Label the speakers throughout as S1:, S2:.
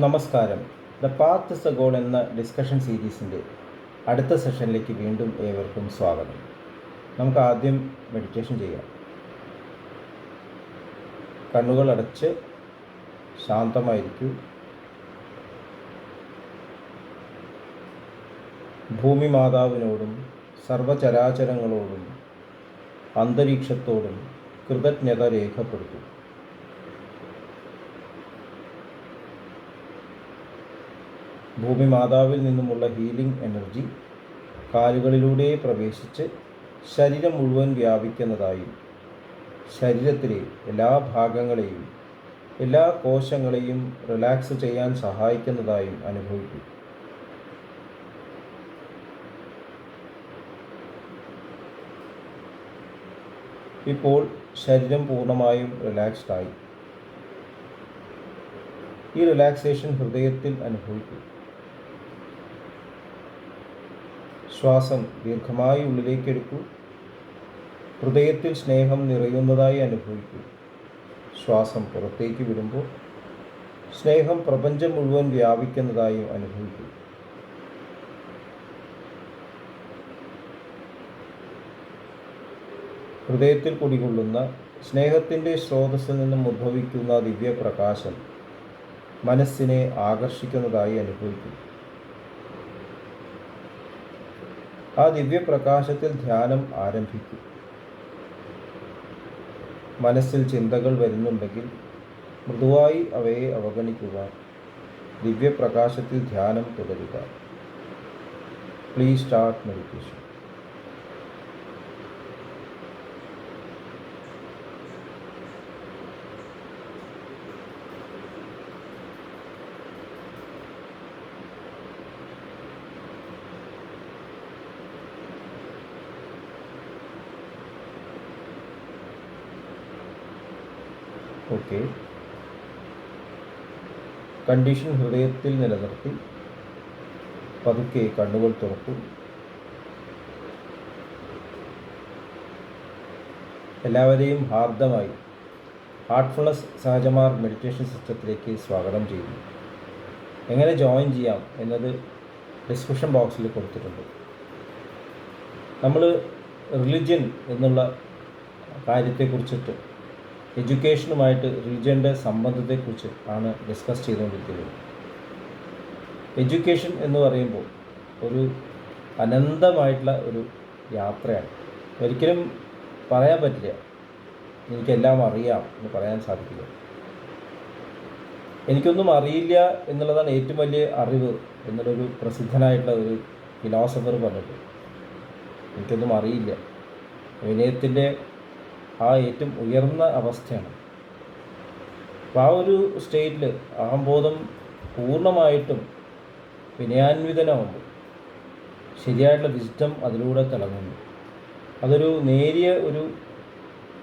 S1: നമസ്കാരം. The path is A goal എന്ന discussion സീരീസിൻ്റെ അടുത്ത സെഷനിലേക്ക് വീണ്ടും ഏവർക്കും സ്വാഗതം. നമുക്ക് ആദ്യം മെഡിറ്റേഷൻ ചെയ്യാം. കണ്ണുകൾ അടച്ച് ശാന്തമായിരിക്കൂ. ഭൂമി മാതാവിനോടും സർവചരാചരങ്ങളോടും അന്തരീക്ഷത്തോടും കൃതജ്ഞത രേഖപ്പെടുത്തൂ. ഭൂമി മാതാവിൽ നിന്നുമുള്ള ഹീലിംഗ് എനർജി കാലുകളിലൂടെ പ്രവേശിച്ച് ശരീരം മുഴുവൻ വ്യാപിക്കുന്നതായും ശരീരത്തിലെ എല്ലാ ഭാഗങ്ങളെയും എല്ലാ കോശങ്ങളെയും റിലാക്സ് ചെയ്യാൻ സഹായിക്കുന്നതായും അനുഭവിക്കും. ഇപ്പോൾ ശരീരം പൂർണ്ണമായും റിലാക്സ്ഡായി. ഈ റിലാക്സേഷൻ ഹൃദയത്തിൽ അനുഭവിക്കും. ശ്വാസം ദീർഘമായി ഉള്ളിലേക്ക് എടുക്കൂ. ഹൃദയത്തിൽ സ്നേഹം നിറയുന്നതായി അനുഭവിക്കൂ. ശ്വാസം പുറത്തേക്ക് വിടുമ്പോൾ സ്നേഹം പ്രപഞ്ചം മുഴുവൻ വ്യാപിക്കുന്നതായും അനുഭവിക്കൂ. ഹൃദയത്തിൽ കുടികൊള്ളുന്ന സ്നേഹത്തിൻ്റെ സ്രോതസ്സിൽ നിന്നും ഉദ്ഭവിക്കുന്ന ദിവ്യപ്രകാശം മനസ്സിനെ ആകർഷിക്കുന്നതായി അനുഭവിക്കും. ആ ദിവ്യപ്രകാശത്തിൽ ധ്യാനം ആരംഭിക്കും. മനസ്സിൽ ചിന്തകൾ വരുന്നുണ്ടെങ്കിൽ മൃദുവായി അവയെ അവഗണിക്കുക. ദിവ്യപ്രകാശത്തിൽ ധ്യാനം തുടരുക. Please start meditation. Okay. Condition ഹൃദയത്തിൽ നിലനിർത്തി പതുക്കെ കണ്ണുകൾ തുറക്കും. എല്ലാവരെയും ഹാർദമായി ഹാർട്ട്ഫുൾനെസ് സഹജമാർ മെഡിറ്റേഷൻ സിസ്റ്റത്തിലേക്ക് സ്വാഗതം ചെയ്യുന്നു. എങ്ങനെ ജോയിൻ ചെയ്യാം എന്നത് ഡിസ്ക്രിപ്ഷൻ ബോക്സിൽ കൊടുത്തിട്ടുണ്ട്. നമ്മൾ റിലിജ്യൻ എന്നുള്ള കാര്യത്തെക്കുറിച്ചിട്ട് എഡ്യൂക്കേഷനുമായിട്ട് റിലിജ്യൻ്റെ സംബന്ധത്തെക്കുറിച്ച് ആണ് ഡിസ്കസ് ചെയ്തുകൊണ്ടിരിക്കുന്നത്. എഡ്യൂക്കേഷൻ എന്ന് പറയുമ്പോൾ ഒരു അനന്തമായിട്ടുള്ള ഒരു യാത്രയാണ്. ഒരിക്കലും പറയാൻ പറ്റില്ല എനിക്കെല്ലാം അറിയാം എന്ന് പറയാൻ സാധിക്കില്ല. എനിക്കൊന്നും അറിയില്ല എന്നുള്ളതാണ് ഏറ്റവും വലിയ അറിവ് എന്നുള്ളൊരു പ്രസിദ്ധനായിട്ടുള്ള ഒരു ഫിലോസഫർ പറഞ്ഞിട്ട്. എനിക്കൊന്നും അറിയില്ല. വിനയത്തിൻ്റെ ആ ഏറ്റവും ഉയർന്ന അവസ്ഥയാണ്. അപ്പോൾ ആ ഒരു സ്റ്റേറ്റിൽ അഹംബോധം പൂർണ്ണമായിട്ടും വിനയാന്വിതനാകുമ്പോൾ ശരിയായിട്ടുള്ള വിസ്ഡം അതിലൂടെ തിളങ്ങുന്നു. അതൊരു നേരിയ ഒരു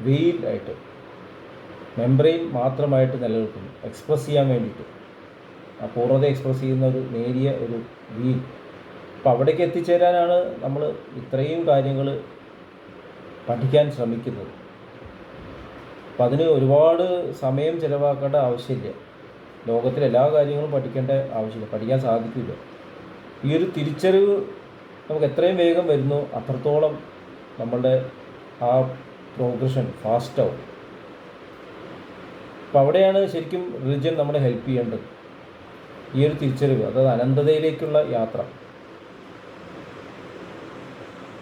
S1: വെയിൽ ആയിട്ട് മെംബ്രെയിൻ മാത്രമായിട്ട് നിലനിൽക്കുന്നു. എക്സ്പ്രസ് ചെയ്യാൻ വേണ്ടിയിട്ട് ആ പൂർണ്ണത എക്സ്പ്രസ് ചെയ്യുന്ന ഒരു നേരിയ ഒരു വീൽ. അപ്പോൾ അവിടേക്ക് എത്തിച്ചേരാനാണ് നമ്മൾ ഇത്രയും കാര്യങ്ങൾ പഠിക്കാൻ ശ്രമിക്കുന്നത്. അപ്പം അതിന് ഒരുപാട് സമയം ചിലവാക്കേണ്ട ആവശ്യമില്ല. ലോകത്തിലെ എല്ലാ കാര്യങ്ങളും പഠിക്കേണ്ട ആവശ്യമില്ല, പഠിക്കാൻ സാധിക്കില്ല. ഈ ഒരു തിരിച്ചറിവ് നമുക്ക് എത്രയും വേഗം വരുന്നു അത്രത്തോളം നമ്മളുടെ ആ പ്രോഗ്രഷൻ ഫാസ്റ്റാവും. അപ്പം അവിടെയാണ് ശരിക്കും റിലിജ്യൻ നമ്മളെ ഹെൽപ്പ് ചെയ്യേണ്ടത്. ഈ ഒരു തിരിച്ചറിവ്, അതായത് അനന്തതയിലേക്കുള്ള യാത്ര.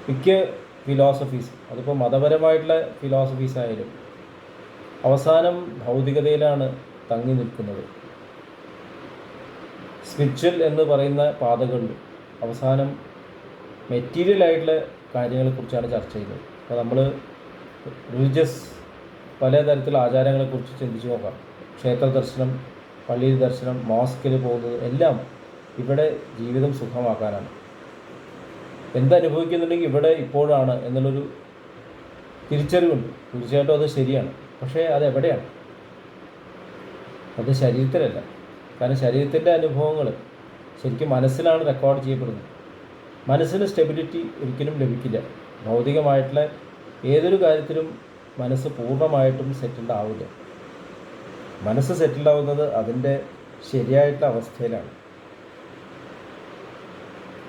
S1: മിക്ക ഫിലോസഫീസ്, അതിപ്പോൾ മതപരമായിട്ടുള്ള ഫിലോസഫീസ് ആയാലും അവസാനം ഭൗതികതയിലാണ് തങ്ങി നിൽക്കുന്നത്. സ്പിരിച്വൽ എന്ന് പറയുന്ന പാതകളിൽ അവസാനം മെറ്റീരിയലായിട്ടുള്ള കാര്യങ്ങളെക്കുറിച്ചാണ് ചർച്ച ചെയ്യുന്നത്. അപ്പോൾ നമ്മൾ റിലീജിയസ് പലതരത്തിലുള്ള ആചാരങ്ങളെക്കുറിച്ച് ചിന്തിച്ച് നോക്കാം. ക്ഷേത്ര ദർശനം, പള്ളിയിൽ ദർശനം, മോസ്കിൽ പോകുന്നത് എല്ലാം ഇവിടെ ജീവിതം സുഖമാക്കാനാണ്. എന്തനുഭവിക്കുന്നുണ്ടെങ്കിൽ ഇവിടെ ഇപ്പോഴാണ് എന്നുള്ളൊരു തിരിച്ചറിവുണ്ട്. തീർച്ചയായിട്ടും അത് ശരിയാണ്. പക്ഷേ അതെവിടെയാണ്? അത് ശരീരത്തിലല്ല. കാരണം ശരീരത്തിൻ്റെ അനുഭവങ്ങൾ ശരിക്കും മനസ്സിലാണ് റെക്കോർഡ് ചെയ്യപ്പെടുന്നത്. മനസ്സിന് സ്റ്റെബിലിറ്റി ഒരിക്കലും ലഭിക്കില്ല. ഭൗതികമായിട്ടുള്ള ഏതൊരു കാര്യത്തിലും മനസ്സ് പൂർണ്ണമായിട്ടും സെറ്റിൽഡ് ആവില്ല. മനസ്സ് സെറ്റിൽഡ് ആവുന്നത് അതിൻ്റെ ശരിയായിട്ടുള്ള അവസ്ഥയിലാണ്.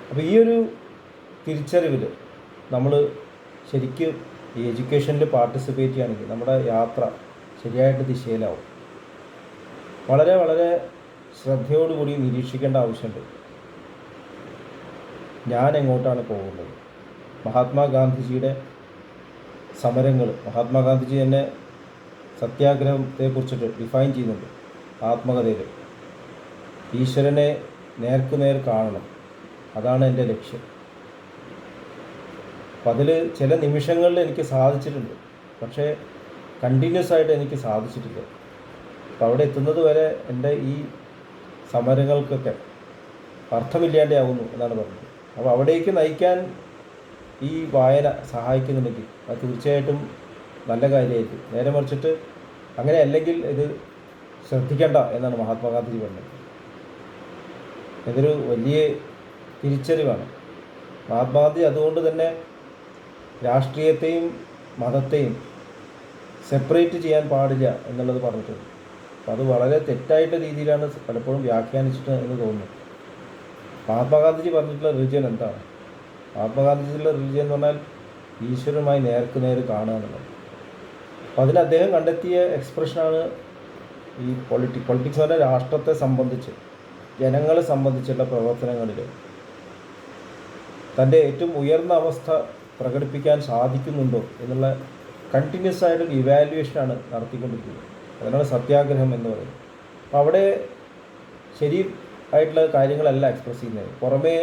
S1: അപ്പോൾ ഈ ഒരു തിരിച്ചറിവിൽ നമ്മൾ ശരിക്കും ഈ എഡ്യൂക്കേഷനിൽ പാർട്ടിസിപ്പേറ്റ് ചെയ്യുകയാണെങ്കിൽ നമ്മുടെ യാത്ര ശരിയായിട്ട് ദിശയിലാവും. വളരെ വളരെ ശ്രദ്ധയോടുകൂടി നിരീക്ഷിക്കേണ്ട ആവശ്യമുണ്ട്. ഞാൻ എങ്ങോട്ടാണ് പോകുന്നത്? മഹാത്മാഗാന്ധിജിയുടെ സമരങ്ങൾ, മഹാത്മാഗാന്ധിജി തന്നെ സത്യാഗ്രഹത്തെക്കുറിച്ചിട്ട് ഡിഫൈൻ ചെയ്യുന്നുണ്ട് ആത്മകഥയിൽ. ഈശ്വരനെ നേർക്കുനേർ കാണണം, അതാണ് എൻ്റെ ലക്ഷ്യം. അപ്പം അതിൽ ചില നിമിഷങ്ങളിൽ എനിക്ക് സാധിച്ചിട്ടുണ്ട്, പക്ഷേ കണ്ടിന്യൂസ് ആയിട്ട് എനിക്ക് സാധിച്ചിട്ടില്ല. അപ്പോൾ അവിടെ എത്തുന്നത് വരെ എൻ്റെ ഈ സമരങ്ങൾക്കൊക്കെ അർത്ഥമില്ലാണ്ടാവുന്നു എന്നാണ് പറഞ്ഞത്. അപ്പോൾ അവിടേക്ക് നയിക്കാൻ ഈ വായന സഹായിക്കുന്നുണ്ടെങ്കിൽ അത് തീർച്ചയായിട്ടും നല്ല കാര്യമായിരിക്കും. നേരെ മറിച്ചിട്ട് അങ്ങനെ അല്ലെങ്കിൽ ഇത് ശ്രദ്ധിക്കേണ്ട എന്നാണ് മഹാത്മാഗാന്ധിജി പറഞ്ഞത്. ഇതൊരു വലിയ തിരിച്ചറിവാണ്. മഹാത്മാഗാന്ധി അതുകൊണ്ട് തന്നെ രാഷ്ട്രീയത്തെയും മതത്തെയും സെപ്പറേറ്റ് ചെയ്യാൻ പാടില്ല എന്നുള്ളത് പറഞ്ഞിട്ടുണ്ട്. അപ്പോൾ അത് വളരെ തെറ്റായിട്ട് രീതിയിലാണ് പലപ്പോഴും വ്യാഖ്യാനിച്ചിട്ട് എന്ന് തോന്നുന്നു. മഹാത്മാഗാന്ധിജി പറഞ്ഞിട്ടുള്ള റിലിജിയൻ എന്താണ്? മഹാത്മാഗാന്ധിജിയുടെ റിലിജിയൻ എന്ന് പറഞ്ഞാൽ ഈശ്വരനുമായി നേർക്ക് നേർ കാണുക എന്നുള്ളത്. അപ്പോൾ അതിന് അദ്ദേഹം കണ്ടെത്തിയ എക്സ്പ്രഷനാണ് ഈ പൊളിറ്റിക്സ് എന്ന് പറഞ്ഞാൽ രാഷ്ട്രത്തെ സംബന്ധിച്ച്, ജനങ്ങളെ സംബന്ധിച്ചുള്ള പ്രവർത്തനങ്ങളിൽ തൻ്റെ ഏറ്റവും ഉയർന്ന അവസ്ഥ പ്രകടിപ്പിക്കാൻ സാധിക്കുന്നുണ്ടോ എന്നുള്ള കണ്ടിന്യൂസ് ആയിട്ടൊരു ഇവാലുവേഷനാണ് നടത്തിക്കൊണ്ടിരിക്കുന്നത്. അതിനാണ് സത്യാഗ്രഹം എന്ന് പറയുന്നത്. അപ്പോൾ അവിടെ ശരി ആയിട്ടുള്ള കാര്യങ്ങളല്ല എക്സ്പ്രസ് ചെയ്യുന്നത്. പുറമേ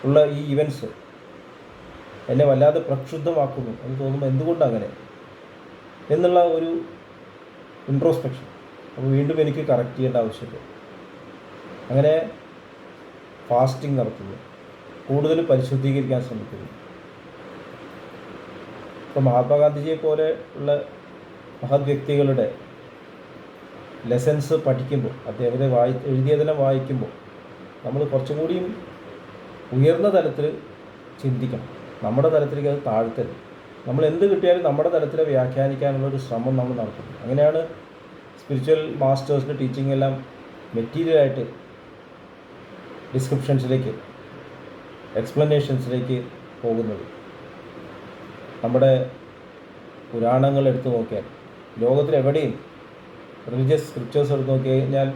S1: ഉള്ള ഈ ഇവൻറ്റ്സ് എന്നെ വല്ലാതെ പ്രക്ഷുബ്ധമാക്കുന്നു എന്ന് തോന്നുമ്പോൾ എന്തുകൊണ്ടങ്ങനെ എന്നുള്ള ഒരു ഇൻട്രോസ്പെക്ഷൻ. അപ്പോൾ വീണ്ടും എനിക്ക് കറക്റ്റ് ചെയ്യേണ്ട ആവശ്യമില്ല. അങ്ങനെ ഫാസ്റ്റിംഗ് നടത്തുന്നു, കൂടുതൽ പരിശുദ്ധീകരിക്കാൻ ശ്രമിക്കുന്നു. ഇപ്പോൾ മഹാത്മാഗാന്ധിജിയെ പോലെ ഉള്ള മഹത് വ്യക്തികളുടെ ലെസൻസ് പഠിക്കുമ്പോൾ, അദ്ദേഹത്തെ എഴുതിയതെല്ലാം വായിക്കുമ്പോൾ നമ്മൾ കുറച്ചും കൂടിയും ഉയർന്ന തലത്തിൽ ചിന്തിക്കണം. നമ്മുടെ തലത്തിലേക്ക് അത് താഴ്ത്തരുത്. നമ്മൾ എന്ത് കിട്ടിയാലും നമ്മുടെ തലത്തിൽ വ്യാഖ്യാനിക്കാനുള്ളൊരു ശ്രമം നമ്മൾ നടത്തുന്നു. അങ്ങനെയാണ് സ്പിരിച്വൽ മാസ്റ്റേഴ്സിൻ്റെ ടീച്ചിങ് എല്ലാം മെറ്റീരിയലായിട്ട് ഡിസ്ക്രിപ്ഷൻസിലേക്ക്, എക്സ്പ്ലനേഷൻസിലേക്ക് പോകുന്നത്. നമ്മുടെ പുരാണങ്ങൾ എടുത്തു നോക്കിയാൽ ലോകത്തിലെവിടെയും റിലീജിയസ് സ്ക്രിപ്റ്റേഴ്സ് എടുത്ത് നോക്കി കഴിഞ്ഞാൽ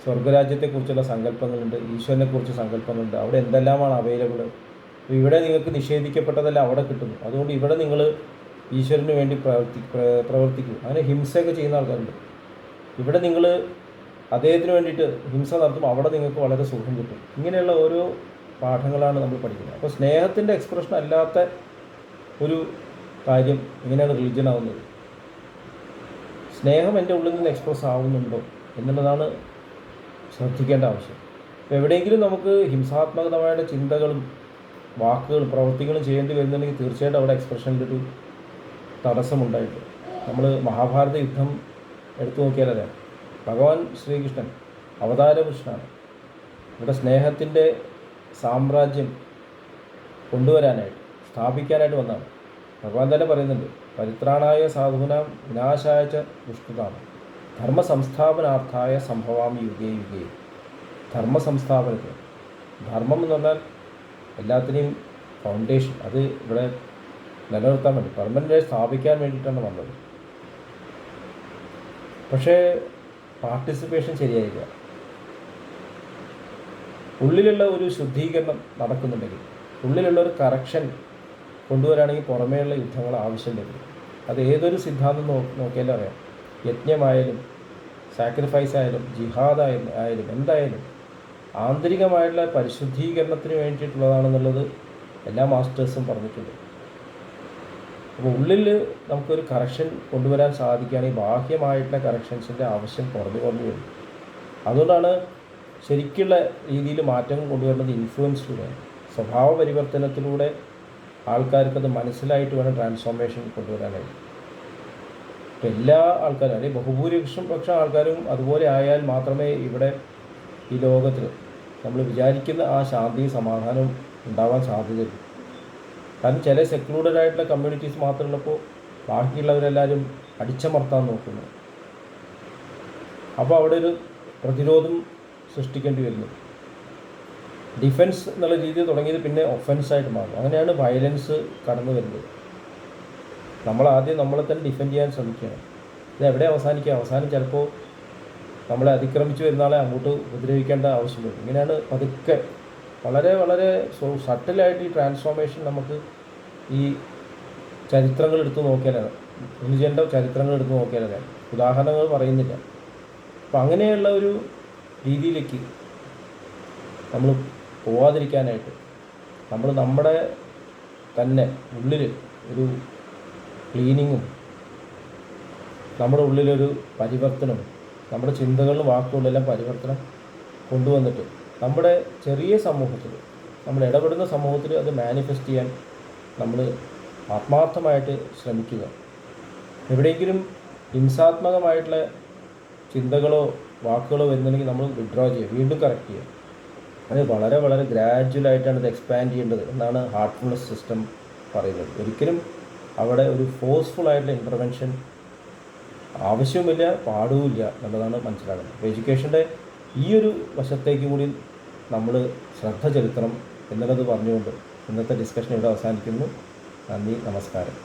S1: സ്വർഗരാജ്യത്തെക്കുറിച്ചുള്ള സങ്കല്പങ്ങളുണ്ട്, ഈശ്വരനെക്കുറിച്ച് സങ്കല്പങ്ങളുണ്ട്. അവിടെ എന്തെല്ലാമാണ് അവൈലബിൾ. അപ്പോൾ ഇവിടെ നിങ്ങൾക്ക് നിഷേധിക്കപ്പെട്ടതെല്ലാം അവിടെ കിട്ടുന്നു. അതുകൊണ്ട് ഇവിടെ നിങ്ങൾ ഈശ്വരന് വേണ്ടി പ്രവർത്തിക്കും. അങ്ങനെ ഹിംസയൊക്കെ ചെയ്യുന്ന ആൾക്കാരുണ്ട്. ഇവിടെ നിങ്ങൾ അദ്ദേഹത്തിന് വേണ്ടിയിട്ട് ഹിംസ നടത്തുമ്പോൾ അവിടെ നിങ്ങൾക്ക് വളരെ സുഖം കിട്ടും. ഇങ്ങനെയുള്ള ഓരോ പാഠങ്ങളാണ് നമ്മൾ പഠിക്കുന്നത്. അപ്പോൾ സ്നേഹത്തിൻ്റെ എക്സ്പ്രഷൻ അല്ലാത്ത ഒരു കാര്യം എങ്ങനെയാണ് റിലിജൻ ആവുന്നത്? സ്നേഹം എൻ്റെ ഉള്ളിൽ നിന്ന് എക്സ്പ്രസ് ആവുന്നുണ്ടോ എന്നുള്ളതാണ് ശ്രദ്ധിക്കേണ്ട ആവശ്യം. അപ്പോൾ എവിടെയെങ്കിലും നമുക്ക് ഹിംസാത്മകമായ ചിന്തകളും വാക്കുകളും പ്രവൃത്തികളും ചെയ്യേണ്ടി വരുന്നുണ്ടെങ്കിൽ തീർച്ചയായിട്ടും അവിടെ എക്സ്പ്രഷനിൽ ഒരു തടസ്സമുണ്ടായിട്ടുണ്ട്. നമ്മൾ മഹാഭാരത യുദ്ധം എടുത്തു നോക്കിയാലറിയാം. ഭഗവാൻ ശ്രീകൃഷ്ണൻ അവതാരകൃഷ്ണനാണ്. ഇവിടെ സ്നേഹത്തിൻ്റെ സാമ്രാജ്യം കൊണ്ടുവരാനായിട്ട്, സ്ഥാപിക്കാനായിട്ട് വന്നതാണ്. ഭഗവാൻ തന്നെ പറയുന്നുണ്ട്, പരിത്രാണായ സാധൂനാം വിനാശായ ച ദുഷ്കൃതാം ധർമ്മസംസ്ഥാപനാർത്ഥായ സംഭവാമി യുഗേ യുഗേ. ധർമ്മസംസ്ഥാപനത്തിന്, ധർമ്മം എന്ന് പറഞ്ഞാൽ എല്ലാത്തിനെയും ഫൗണ്ടേഷൻ, അത് ഇവിടെ നിലനിർത്താൻ വേണ്ടി, പെർമനൻ്റായി സ്ഥാപിക്കാൻ വേണ്ടിയിട്ടാണ് വന്നത്. പക്ഷേ പാർട്ടിസിപ്പേഷൻ ശരിയായില്ല. ഉള്ളിലുള്ള ഒരു ശുദ്ധീകരണം നടക്കുന്നുണ്ടെങ്കിൽ, ഉള്ളിലുള്ള ഒരു കറക്ഷൻ കൊണ്ടുവരാണെങ്കിൽ പുറമേയുള്ള യുദ്ധങ്ങൾ ആവശ്യമില്ല. അത് ഏതൊരു സിദ്ധാന്തം നോക്കിയാലും അറിയാം. യജ്ഞമായാലും സാക്രിഫൈസ് ആയാലും ജിഹാദ് ആയാലും എന്തായാലും ആന്തരികമായിട്ടുള്ള പരിശുദ്ധീകരണത്തിന് വേണ്ടിയിട്ടുള്ളതാണെന്നുള്ളത് എല്ലാ മാസ്റ്റേഴ്സും പറഞ്ഞിട്ടുണ്ട്. അപ്പോൾ ഉള്ളിൽ നമുക്കൊരു കറക്ഷൻ കൊണ്ടുവരാൻ സാധിക്കുകയാണെങ്കിൽ ബാഹ്യമായിട്ടുള്ള കറക്ഷൻസിൻ്റെ ആവശ്യം കുറഞ്ഞു വരും. അതുകൊണ്ടാണ് ശരിക്കുള്ള രീതിയിൽ മാറ്റം കൊണ്ടുവരുന്നത് ഇൻഫ്ലുവൻസിലൂടെയാണ്. സ്വഭാവ പരിവർത്തനത്തിലൂടെ ആൾക്കാർക്കത് മനസ്സിലായിട്ട് വേണം ട്രാൻസ്ഫോർമേഷൻ കൊണ്ടുവരാനായിട്ട്. ഇപ്പം എല്ലാ ആൾക്കാരും, അല്ലെങ്കിൽ ബഹുഭൂരിപക്ഷം ആൾക്കാരും അതുപോലെ ആയാൽ മാത്രമേ ഇവിടെ ഈ ലോകത്തിൽ നമ്മൾ വിചാരിക്കുന്ന ആ ശാന്തിയും സമാധാനവും ഉണ്ടാവാൻ സാധ്യതയുള്ളൂ. കാരണം ചില സെക്ലൂഡഡ് ആയിട്ടുള്ള കമ്മ്യൂണിറ്റീസ് മാത്രമുള്ളപ്പോൾ ബാക്കിയുള്ളവരെല്ലാവരും അടിച്ചമർത്താൻ നോക്കുന്നു. അപ്പോൾ അവിടെ ഒരു പ്രതിരോധം സൃഷ്ടിക്കേണ്ടി വരുന്നു. ഡിഫെൻസ് എന്നുള്ള രീതിയിൽ തുടങ്ങിയത് പിന്നെ ഒഫൻസായിട്ട് മാറും. അങ്ങനെയാണ് വയലൻസ് കടന്നു വരുന്നത്. നമ്മളാദ്യം നമ്മളെ തന്നെ ഡിഫെൻഡ് ചെയ്യാൻ ശ്രമിക്കുകയാണ്. ഇത് എവിടെ അവസാനിക്കുക? അവസാനം ചിലപ്പോൾ നമ്മളെ അതിക്രമിച്ച് വരുന്ന ആളെ അങ്ങോട്ട് ഉപദ്രവിക്കേണ്ട ആവശ്യം വരും. ഇങ്ങനെയാണ് പതുക്കെ വളരെ വളരെ സട്ടിലായിട്ട് ഈ ട്രാൻസ്ഫോർമേഷൻ നമുക്ക് ഈ ചരിത്രങ്ങൾ എടുത്ത് നോക്കിയാലാണ്, റിലിജൻ്റെ ചരിത്രങ്ങൾ എടുത്ത് നോക്കിയാലാണ്, ഉദാഹരണങ്ങൾ പറയുന്നില്ല. അപ്പം അങ്ങനെയുള്ള ഒരു രീതിയിലേക്ക് നമ്മൾ പോവാതിരിക്കാനായിട്ട് നമ്മൾ നമ്മുടെ തന്നെ ഉള്ളിൽ ഒരു ക്ലീനിങ്ങും നമ്മുടെ ഉള്ളിലൊരു പരിവർത്തനം, നമ്മുടെ ചിന്തകളിലും വാക്കുകളിലെല്ലാം പരിവർത്തനം കൊണ്ടുവന്നിട്ട് നമ്മുടെ ചെറിയ സമൂഹത്തിൽ, നമ്മൾ ഇടപെടുന്ന സമൂഹത്തിൽ അത് മാനിഫെസ്റ്റ് ചെയ്യാൻ നമ്മൾ ആത്മാർത്ഥമായിട്ട് ശ്രമിക്കുക. എവിടെയെങ്കിലും ഹിംസാത്മകമായിട്ടുള്ള ചിന്തകളോ വാക്കുകളോ വരുന്നുണ്ടെങ്കിൽ നമ്മൾ വിഡ്രോ ചെയ്യുക, വീണ്ടും കറക്റ്റ് ചെയ്യുക. അത് വളരെ വളരെ ഗ്രാജുവലായിട്ടാണ് ഇത് എക്സ്പാൻഡ് ചെയ്യേണ്ടത് എന്നാണ് ഹാർട്ട്ഫുൾനെസ് സിസ്റ്റം പറയുന്നത്. ഒരിക്കലും അവിടെ ഒരു ഫോഴ്സ്ഫുള്ളായിട്ടുള്ള ഇൻ്റർവെൻഷൻ ആവശ്യവുമില്ല, പാടുമില്ല എന്നുള്ളതാണ് മനസ്സിലാക്കുന്നത്. അപ്പോൾ എഡ്യൂക്കേഷൻ്റെ ഈ ഒരു വശത്തേക്ക് കൂടി നമ്മൾ ശ്രദ്ധ ചെലുത്തണം എന്നുള്ളത് പറഞ്ഞുകൊണ്ട് ഇന്നത്തെ ഡിസ്കഷൻ ഇവിടെ അവസാനിക്കുന്നു. നന്ദി, നമസ്കാരം.